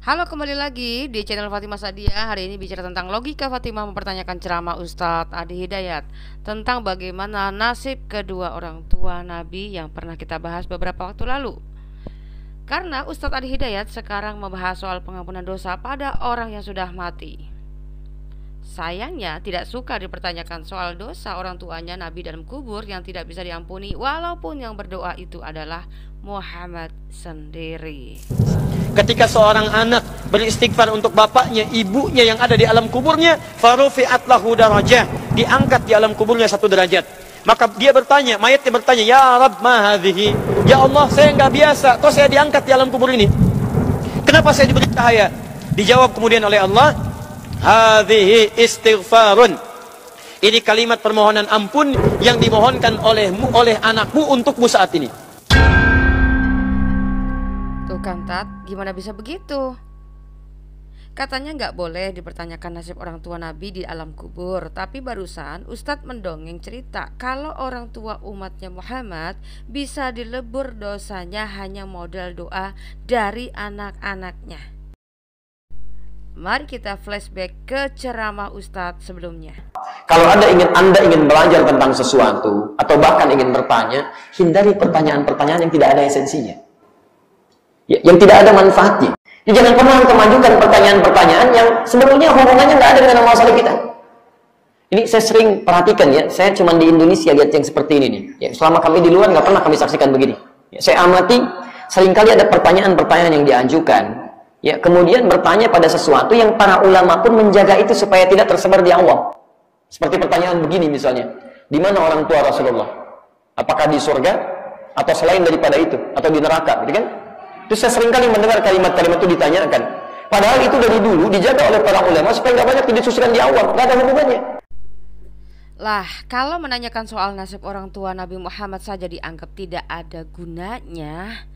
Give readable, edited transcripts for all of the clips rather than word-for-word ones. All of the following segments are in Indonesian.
Halo, kembali lagi di channel Fatimah Sadia. Hari ini bicara tentang logika Fatimah mempertanyakan ceramah Ustadz Adi Hidayat tentang bagaimana nasib kedua orang tua Nabi yang pernah kita bahas beberapa waktu lalu. Karena Ustadz Adi Hidayat sekarang membahas soal pengampunan dosa pada orang yang sudah mati. Sayangnya tidak suka dipertanyakan soal dosa orang tuanya Nabi dalam kubur yang tidak bisa diampuni, walaupun yang berdoa itu adalah Muhammad sendiri. Ketika seorang anak beristighfar untuk bapaknya, ibunya yang ada di alam kuburnya, farufi'at lahu darajah, diangkat di alam kuburnya satu derajat. Maka dia bertanya, mayatnya bertanya, ya Rabb ma hadhihi, ya Allah saya nggak biasa, kok saya diangkat di alam kubur ini? Kenapa saya diberi cahaya? Dijawab kemudian oleh Allah, hadhihi istighfarun, ini kalimat permohonan ampun yang dimohonkan oleh anakmu untukmu saat ini. Tuh kan Tat, gimana bisa begitu? Katanya nggak boleh dipertanyakan nasib orang tua Nabi di alam kubur. Tapi barusan Ustadz mendongeng cerita kalau orang tua umatnya Muhammad bisa dilebur dosanya hanya modal doa dari anak-anaknya. Mari kita flashback ke ceramah Ustadz sebelumnya. Kalau Anda ingin belajar tentang sesuatu atau bahkan ingin bertanya, hindari pertanyaan-pertanyaan yang tidak ada esensinya, yang tidak ada manfaatnya. Jadi jangan pernah kemajukan pertanyaan-pertanyaan yang sebenarnya hubungannya nggak ada dengan masalah kita. Ini saya sering perhatikan ya, saya cuma di Indonesia lihat yang seperti ini nih. Ya, selama kami di luar nggak pernah kami saksikan begini. Ya, saya amati seringkali ada pertanyaan-pertanyaan yang diajukan. Ya, kemudian bertanya pada sesuatu yang para ulama pun menjaga itu supaya tidak tersebar di awam. Seperti pertanyaan begini misalnya, di mana orang tua Rasulullah? Apakah di surga atau selain daripada itu atau di neraka, gitu kan? Terus saya seringkali mendengar kalimat-kalimat itu ditanyakan. Padahal itu dari dulu dijaga oleh para ulama supaya nggak banyak didiskusikan di awam, nggak ada hubungannya. Lah, kalau menanyakan soal nasib orang tua Nabi Muhammad saja dianggap tidak ada gunanya,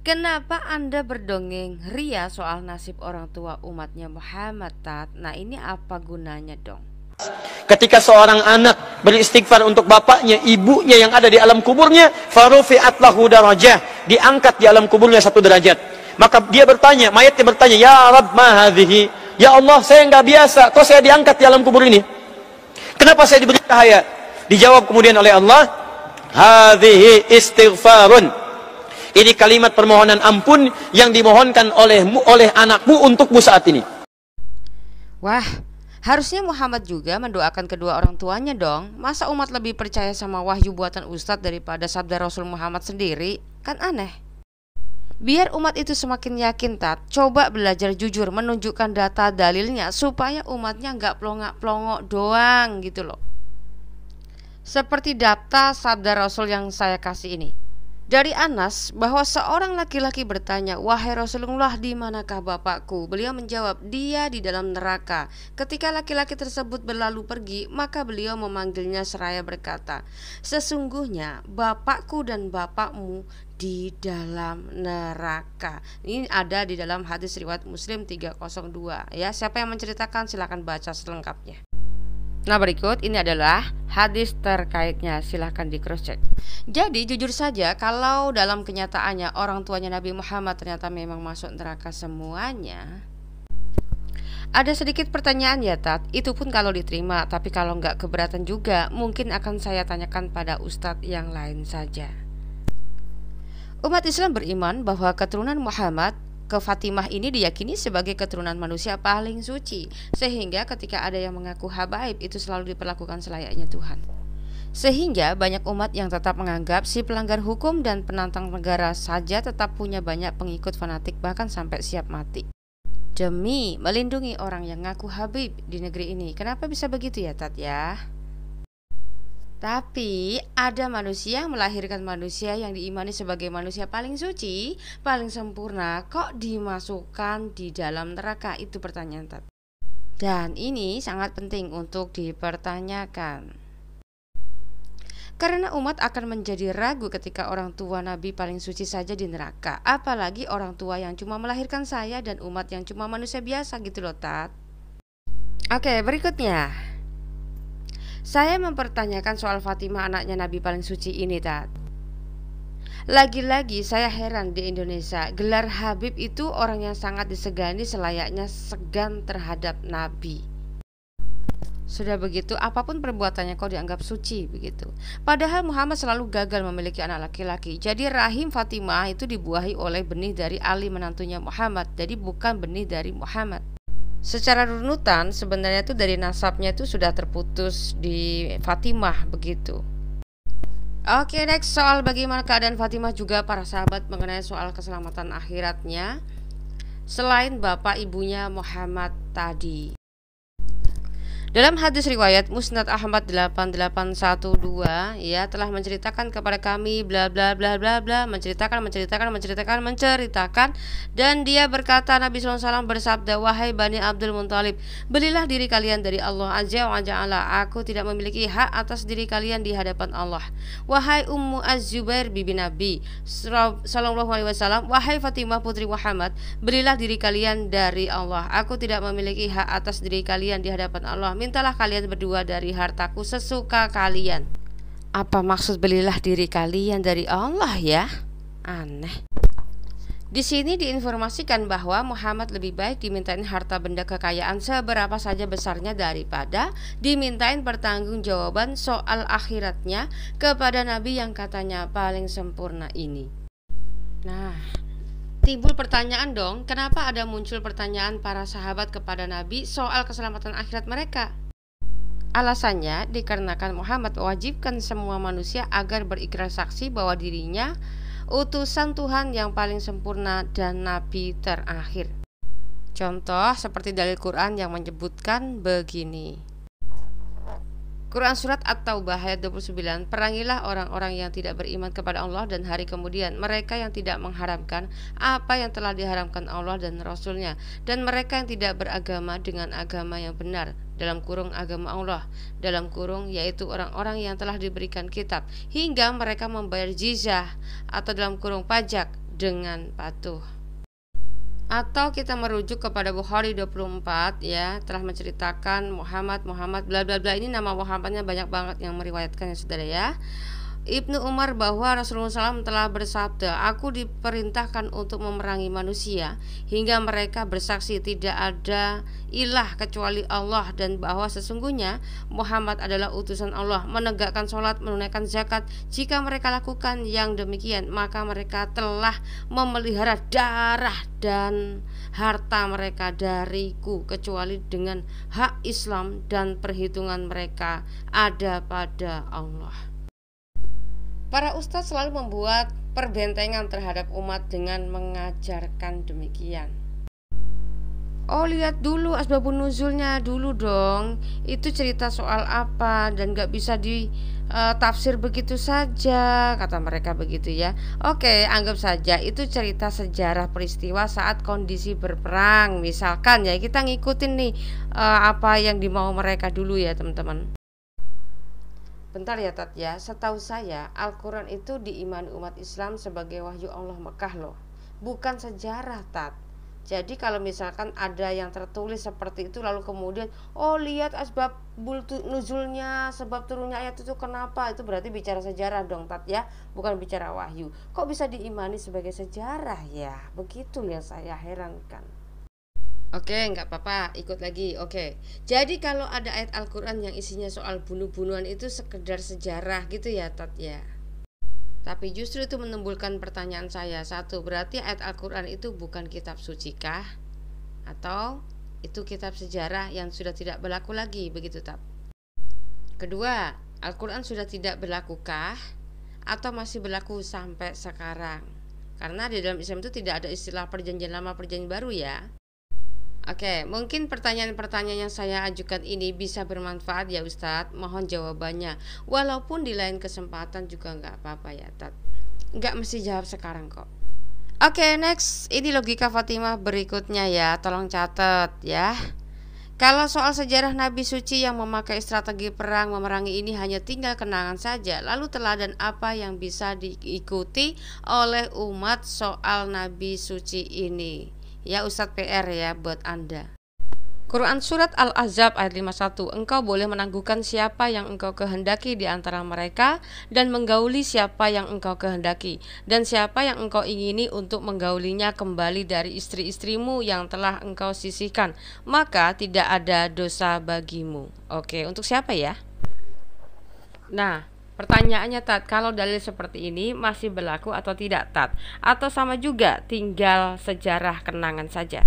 kenapa Anda berdongeng ria soal nasib orang tua umatnya Muhammad, Tat? Nah, ini apa gunanya dong? Ketika seorang anak beristighfar untuk bapaknya, ibunya yang ada di alam kuburnya, farufi'at lahu darajah, diangkat di alam kuburnya satu derajat. Maka dia bertanya, mayatnya bertanya, ya Rabb ma hadhihi, ya Allah saya nggak biasa, kok saya diangkat di alam kubur ini? Kenapa saya diberi cahaya? Dijawab kemudian oleh Allah, hadhihi istighfarun, ini kalimat permohonan ampun yang dimohonkan oleh anakmu untukmu saat ini. Wah, harusnya Muhammad juga mendoakan kedua orang tuanya dong. Masa umat lebih percaya sama wahyu buatan Ustadz daripada sabda Rasul Muhammad sendiri? Kan aneh. Biar umat itu semakin yakin, Tat, coba belajar jujur menunjukkan data dalilnya supaya umatnya nggak plongak-plongok doang gitu loh. Seperti data sabda Rasul yang saya kasih ini. Dari Anas bahwa seorang laki-laki bertanya, wahai Rasulullah, di manakah bapakku? Beliau menjawab, dia di dalam neraka. Ketika laki-laki tersebut berlalu pergi, maka beliau memanggilnya seraya berkata, sesungguhnya bapakku dan bapakmu di dalam neraka. Ini ada di dalam hadis riwayat Muslim 302. Ya, siapa yang menceritakan silakan baca selengkapnya. Nah, berikut ini adalah hadis terkaitnya, silahkan di cross check. Jadi jujur saja kalau dalam kenyataannya orang tuanya Nabi Muhammad ternyata memang masuk neraka semuanya, ada sedikit pertanyaan ya Tat. Itu pun kalau diterima, tapi kalau nggak keberatan juga mungkin akan saya tanyakan pada ustadz yang lain saja. Umat Islam beriman bahwa keturunan Muhammad ke Fatimah ini diyakini sebagai keturunan manusia paling suci, sehingga ketika ada yang mengaku habaib itu selalu diperlakukan selayaknya Tuhan. Sehingga banyak umat yang tetap menganggap si pelanggar hukum dan penantang negara saja tetap punya banyak pengikut fanatik, bahkan sampai siap mati demi melindungi orang yang ngaku habib di negeri ini. Kenapa bisa begitu ya Tat ya? Tapi ada manusia yang melahirkan manusia yang diimani sebagai manusia paling suci, paling sempurna, kok dimasukkan di dalam neraka? Itu pertanyaan Tat. Dan ini sangat penting untuk dipertanyakan. Karena umat akan menjadi ragu ketika orang tua Nabi paling suci saja di neraka, apalagi orang tua yang cuma melahirkan saya dan umat yang cuma manusia biasa gitu loh Tat. Oke, berikutnya saya mempertanyakan soal Fatimah anaknya Nabi paling suci ini Tat. Lagi-lagi saya heran di Indonesia, gelar Habib itu orang yang sangat disegani selayaknya segan terhadap Nabi. Sudah begitu, apapun perbuatannya kau dianggap suci begitu. Padahal Muhammad selalu gagal memiliki anak laki-laki. Jadi rahim Fatimah itu dibuahi oleh benih dari Ali menantunya Muhammad. Jadi bukan benih dari Muhammad. Secara runutan sebenarnya itu dari nasabnya itu sudah terputus di Fatimah begitu. Oke, next soal bagaimana keadaan Fatimah juga para sahabat mengenai soal keselamatan akhiratnya selain bapak ibunya Muhammad tadi. Dalam hadis riwayat Musnad Ahmad 8812 ya telah menceritakan kepada kami bla bla bla bla bla menceritakan dan dia berkata Nabi SAW bersabda, wahai Bani Abdul Muthalib, belilah diri kalian dari Allah Azza wa Jalla, aku tidak memiliki hak atas diri kalian di hadapan Allah. Wahai Ummu Az-Zubair bibi Nabi sallallahu alaihi wasallam, wahai Fatimah putri Muhammad, belilah diri kalian dari Allah, aku tidak memiliki hak atas diri kalian di hadapan Allah. Mintalah kalian berdua dari hartaku sesuka kalian. Apa maksud belilah diri kalian dari Allah ya? Aneh. Di sini diinformasikan bahwa Muhammad lebih baik dimintain harta benda kekayaan seberapa saja besarnya daripada dimintain pertanggungjawaban soal akhiratnya kepada Nabi yang katanya paling sempurna ini. Nah, timbul pertanyaan dong, kenapa ada muncul pertanyaan para sahabat kepada Nabi soal keselamatan akhirat mereka? Alasannya dikarenakan Muhammad mewajibkan semua manusia agar berikrar saksi bahwa dirinya utusan Tuhan yang paling sempurna dan Nabi terakhir. Contoh seperti dalil Quran yang menyebutkan begini. Quran Surat At-Taubah ayat 29, perangilah orang-orang yang tidak beriman kepada Allah dan hari kemudian, mereka yang tidak mengharamkan apa yang telah diharamkan Allah dan Rasulnya, dan mereka yang tidak beragama dengan agama yang benar, dalam kurung agama Allah, dalam kurung yaitu orang-orang yang telah diberikan kitab, hingga mereka membayar jizyah atau dalam kurung pajak dengan patuh. Atau kita merujuk kepada Bukhari 24 ya, telah menceritakan Muhammad bla bla bla, ini nama Muhammadnya banyak banget yang meriwayatkan ya saudara ya. Ibnu Umar bahwa Rasulullah SAW telah bersabda, aku diperintahkan untuk memerangi manusia hingga mereka bersaksi tidak ada ilah kecuali Allah dan bahwa sesungguhnya Muhammad adalah utusan Allah, menegakkan sholat, menunaikan zakat. Jika mereka lakukan yang demikian, maka mereka telah memelihara darah dan harta mereka dariku kecuali dengan hak Islam, dan perhitungan mereka ada pada Allah. Para ustadz selalu membuat perbentengan terhadap umat dengan mengajarkan demikian. Oh, lihat dulu asbabun nuzulnya dulu dong. Itu cerita soal apa dan gak bisa ditafsir begitu saja, kata mereka begitu ya. Oke, anggap saja itu cerita sejarah peristiwa saat kondisi berperang. Misalkan ya, kita ngikutin nih apa yang dimau mereka dulu ya teman-teman. Bentar ya Tat ya, setahu saya Al-Quran itu diimani umat Islam sebagai wahyu Allah Mekah loh, bukan sejarah Tat. Jadi kalau misalkan ada yang tertulis seperti itu lalu kemudian oh lihat asbab nuzulnya, sebab turunnya ayat itu kenapa, itu berarti bicara sejarah dong Tat ya, bukan bicara wahyu. Kok bisa diimani sebagai sejarah ya? Begitu yang saya herankan. Oke, nggak apa-apa, ikut lagi. Oke, jadi kalau ada ayat Al-Quran yang isinya soal bunuh-bunuhan itu sekedar sejarah gitu ya Tat ya. Tapi justru itu menimbulkan pertanyaan saya. Satu, berarti ayat Al-Quran itu bukan kitab suci kah? Atau itu kitab sejarah yang sudah tidak berlaku lagi, begitu Tat? Kedua, Al-Quran sudah tidak berlaku kah? Atau masih berlaku sampai sekarang? Karena di dalam Islam itu tidak ada istilah perjanjian lama, perjanjian baru ya. Oke, mungkin pertanyaan-pertanyaan yang saya ajukan ini bisa bermanfaat ya Ustadz. Mohon jawabannya. Walaupun di lain kesempatan juga nggak apa-apa ya Tat. Nggak mesti jawab sekarang kok. Oke, next. Ini logika Fatimah berikutnya ya. Tolong catat ya. Kalau soal sejarah Nabi suci yang memakai strategi perang memerangi ini hanya tinggal kenangan saja, lalu teladan apa yang bisa diikuti oleh umat soal Nabi suci ini? Ya Ustadz PR ya buat Anda. Quran Surat Al-Ahzab ayat 51, engkau boleh menangguhkan siapa yang engkau kehendaki di antara mereka dan menggauli siapa yang engkau kehendaki, dan siapa yang engkau ingini untuk menggaulinya kembali dari istri-istrimu yang telah engkau sisihkan, maka tidak ada dosa bagimu. Oke, untuk siapa ya? Nah, pertanyaannya Tat, kalau dalil seperti ini masih berlaku atau tidak Tat? Atau sama juga tinggal sejarah kenangan saja?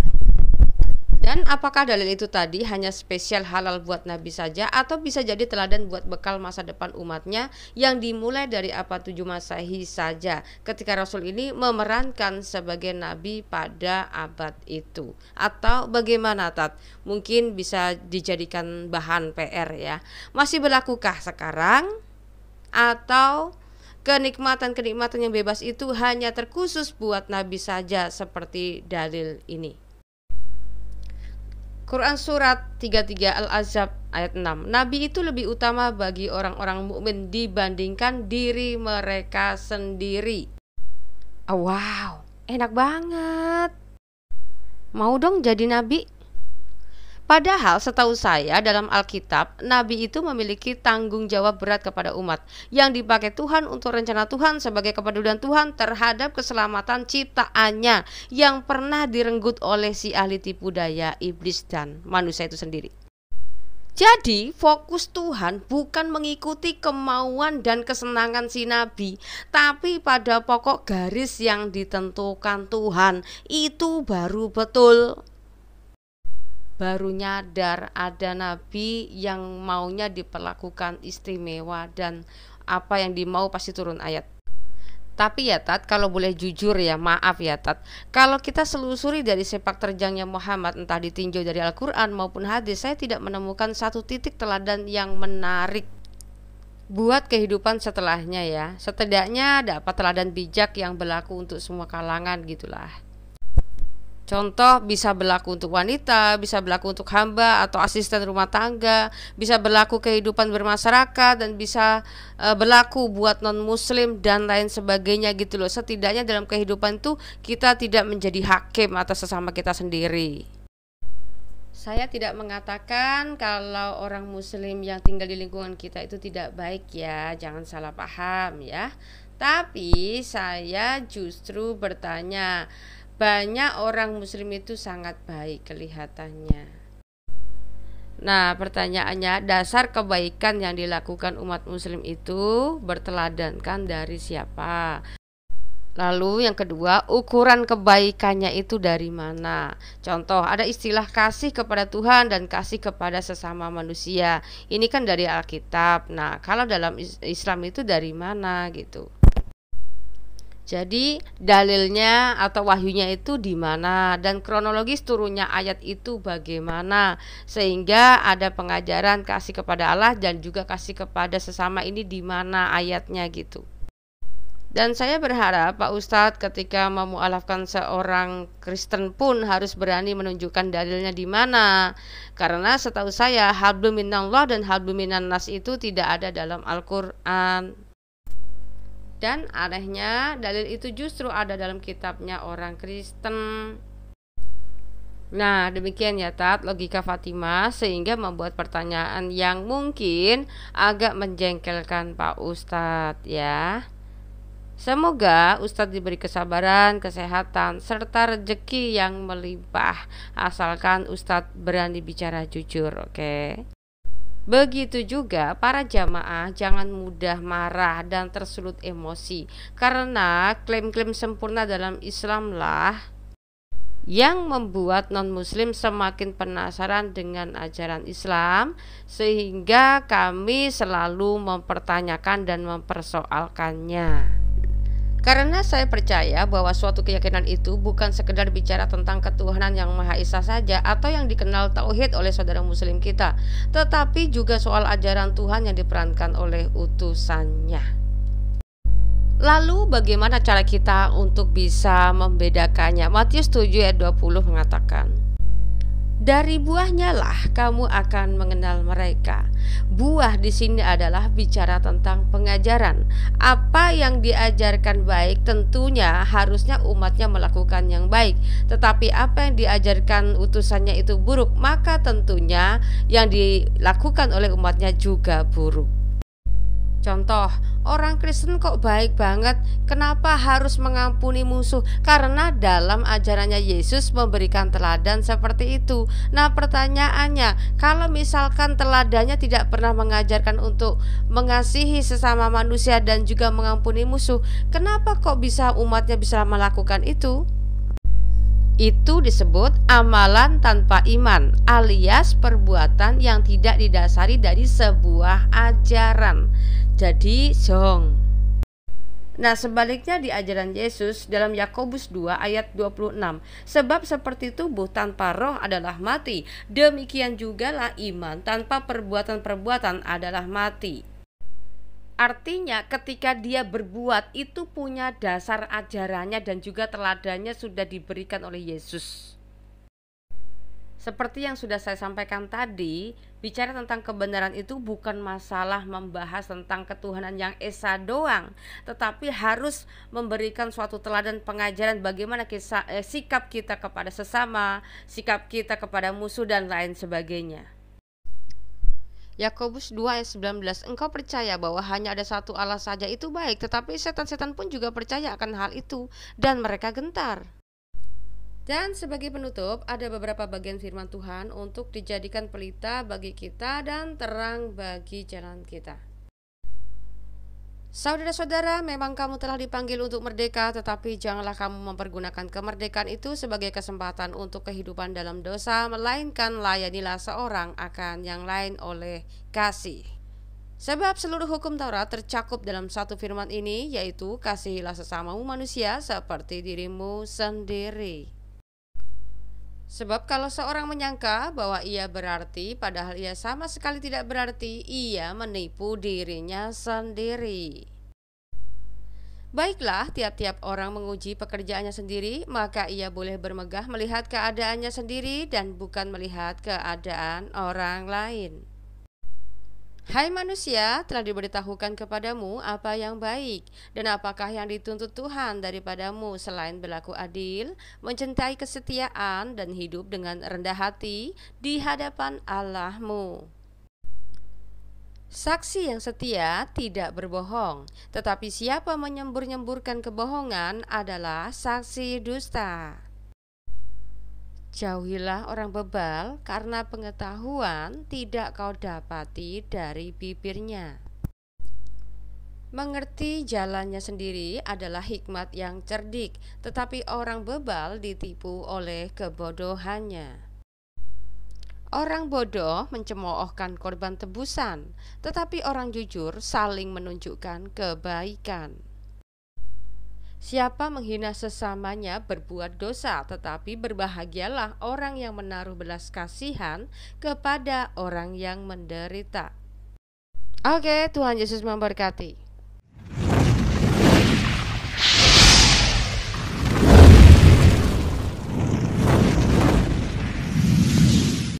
Dan apakah dalil itu tadi hanya spesial halal buat Nabi saja atau bisa jadi teladan buat bekal masa depan umatnya yang dimulai dari abad 7 Masehi saja ketika Rasul ini memerankan sebagai Nabi pada abad itu? Atau bagaimana Tat? Mungkin bisa dijadikan bahan PR ya. Masih berlakukah sekarang? Atau kenikmatan-kenikmatan yang bebas itu hanya terkhusus buat Nabi saja seperti dalil ini? Quran Surat 33 Al-Ahzab ayat 6, Nabi itu lebih utama bagi orang-orang mukmin dibandingkan diri mereka sendiri. Oh, wow, enak banget. Mau dong jadi Nabi? Padahal setahu saya dalam Alkitab, Nabi itu memiliki tanggung jawab berat kepada umat yang dipakai Tuhan untuk rencana Tuhan sebagai kepedulian Tuhan terhadap keselamatan ciptaannya yang pernah direnggut oleh si ahli tipu daya iblis dan manusia itu sendiri. Jadi fokus Tuhan bukan mengikuti kemauan dan kesenangan si Nabi, tapi pada pokok garis yang ditentukan Tuhan. Itu baru betul. Baru nyadar ada nabi yang maunya diperlakukan istimewa dan apa yang dimau pasti turun ayat. Tapi ya Tat, kalau boleh jujur ya, maaf ya Tat, kalau kita selusuri dari sepak terjangnya Muhammad entah ditinjau dari Al-Quran maupun hadis, saya tidak menemukan satu titik teladan yang menarik buat kehidupan setelahnya ya. Setidaknya dapat teladan bijak yang berlaku untuk semua kalangan gitulah. Contoh bisa berlaku untuk wanita, bisa berlaku untuk hamba atau asisten rumah tangga, bisa berlaku kehidupan bermasyarakat, dan bisa berlaku buat non-muslim dan lain sebagainya gitu loh. Setidaknya dalam kehidupan itu kita tidak menjadi hakim atas sesama kita sendiri. Saya tidak mengatakan kalau orang muslim yang tinggal di lingkungan kita itu tidak baik ya, jangan salah paham ya. Tapi saya justru bertanya, banyak orang muslim itu sangat baik kelihatannya. Nah, pertanyaannya, dasar kebaikan yang dilakukan umat muslim itu berteladankan dari siapa? Lalu yang kedua, ukuran kebaikannya itu dari mana? Contoh, ada istilah kasih kepada Tuhan dan kasih kepada sesama manusia. Ini kan dari Alkitab. Nah, kalau dalam Islam itu dari mana gitu? Jadi dalilnya atau wahyunya itu di mana dan kronologis turunnya ayat itu bagaimana sehingga ada pengajaran kasih kepada Allah dan juga kasih kepada sesama ini di mana ayatnya gitu. Dan saya berharap Pak Ustadz ketika memualafkan seorang Kristen pun harus berani menunjukkan dalilnya di mana. Karena setahu saya hablum minallah dan hablum minan nas itu tidak ada dalam Al-Qur'an. Dan anehnya dalil itu justru ada dalam kitabnya orang Kristen. Nah, demikian ya Tat, logika Fatimah sehingga membuat pertanyaan yang mungkin agak menjengkelkan Pak Ustadz ya. Semoga Ustadz diberi kesabaran, kesehatan, serta rezeki yang melimpah asalkan Ustadz berani bicara jujur, oke? Begitu juga para jamaah jangan mudah marah dan tersulut emosi karena klaim-klaim sempurna dalam Islam lah yang membuat non-muslim semakin penasaran dengan ajaran Islam sehingga kami selalu mempertanyakan dan mempersoalkannya. Karena saya percaya bahwa suatu keyakinan itu bukan sekedar bicara tentang ketuhanan yang Maha Esa saja atau yang dikenal tauhid oleh saudara muslim kita, tetapi juga soal ajaran Tuhan yang diperankan oleh utusannya. Lalu bagaimana cara kita untuk bisa membedakannya? Matius 7 ayat 20 mengatakan, Dari buahnya lah kamu akan mengenal mereka. Buah di sini adalah bicara tentang pengajaran. Apa yang diajarkan baik tentunya harusnya umatnya melakukan yang baik. Tetapi apa yang diajarkan utusannya itu buruk, maka tentunya yang dilakukan oleh umatnya juga buruk. Contoh, orang Kristen kok baik banget, kenapa harus mengampuni musuh? Karena dalam ajarannya Yesus memberikan teladan seperti itu. Nah pertanyaannya, kalau misalkan teladannya tidak pernah mengajarkan untuk mengasihi sesama manusia dan juga mengampuni musuh, kenapa kok bisa umatnya bisa melakukan itu? Itu disebut amalan tanpa iman, alias perbuatan yang tidak didasari dari sebuah ajaran. Jadi zong. Nah sebaliknya di ajaran Yesus dalam Yakobus 2 ayat 26, sebab seperti tubuh tanpa roh adalah mati, demikian jugalah iman tanpa perbuatan-perbuatan adalah mati. Artinya ketika dia berbuat itu punya dasar ajarannya dan juga teladannya sudah diberikan oleh Yesus. Seperti yang sudah saya sampaikan tadi, bicara tentang kebenaran itu bukan masalah membahas tentang ketuhanan yang esa doang, tetapi harus memberikan suatu teladan pengajaran bagaimana sikap kita kepada sesama, sikap kita kepada musuh dan lain sebagainya. Yakobus 2 ayat 19, engkau percaya bahwa hanya ada satu Allah saja itu baik, tetapi setan-setan pun juga percaya akan hal itu dan mereka gentar. Dan sebagai penutup, ada beberapa bagian firman Tuhan untuk dijadikan pelita bagi kita dan terang bagi jalan kita. Saudara-saudara, memang kamu telah dipanggil untuk merdeka, tetapi janganlah kamu mempergunakan kemerdekaan itu sebagai kesempatan untuk kehidupan dalam dosa, melainkan layanilah seorang akan yang lain oleh kasih. Sebab seluruh hukum Taurat tercakup dalam satu firman ini, yaitu kasihilah sesamamu manusia seperti dirimu sendiri. Sebab kalau seorang menyangka bahwa ia berarti, padahal ia sama sekali tidak berarti, ia menipu dirinya sendiri. Baiklah, tiap-tiap orang menguji pekerjaannya sendiri, maka ia boleh bermegah melihat keadaannya sendiri dan bukan melihat keadaan orang lain. Hai manusia, telah diberitahukan kepadamu apa yang baik, dan apakah yang dituntut Tuhan daripadamu selain berlaku adil, mencintai kesetiaan, dan hidup dengan rendah hati di hadapan Allahmu. Saksi yang setia tidak berbohong, tetapi siapa menyembur-nyemburkan kebohongan adalah saksi dusta. Jauhilah orang bebal, karena pengetahuan tidak kau dapati dari bibirnya. Mengerti jalannya sendiri adalah hikmat yang cerdik, tetapi orang bebal ditipu oleh kebodohannya. Orang bodoh mencemoohkan korban tebusan, tetapi orang jujur saling menunjukkan kebaikan. Siapa menghina sesamanya berbuat dosa, tetapi berbahagialah orang yang menaruh belas kasihan kepada orang yang menderita. Oke, Tuhan Yesus memberkati.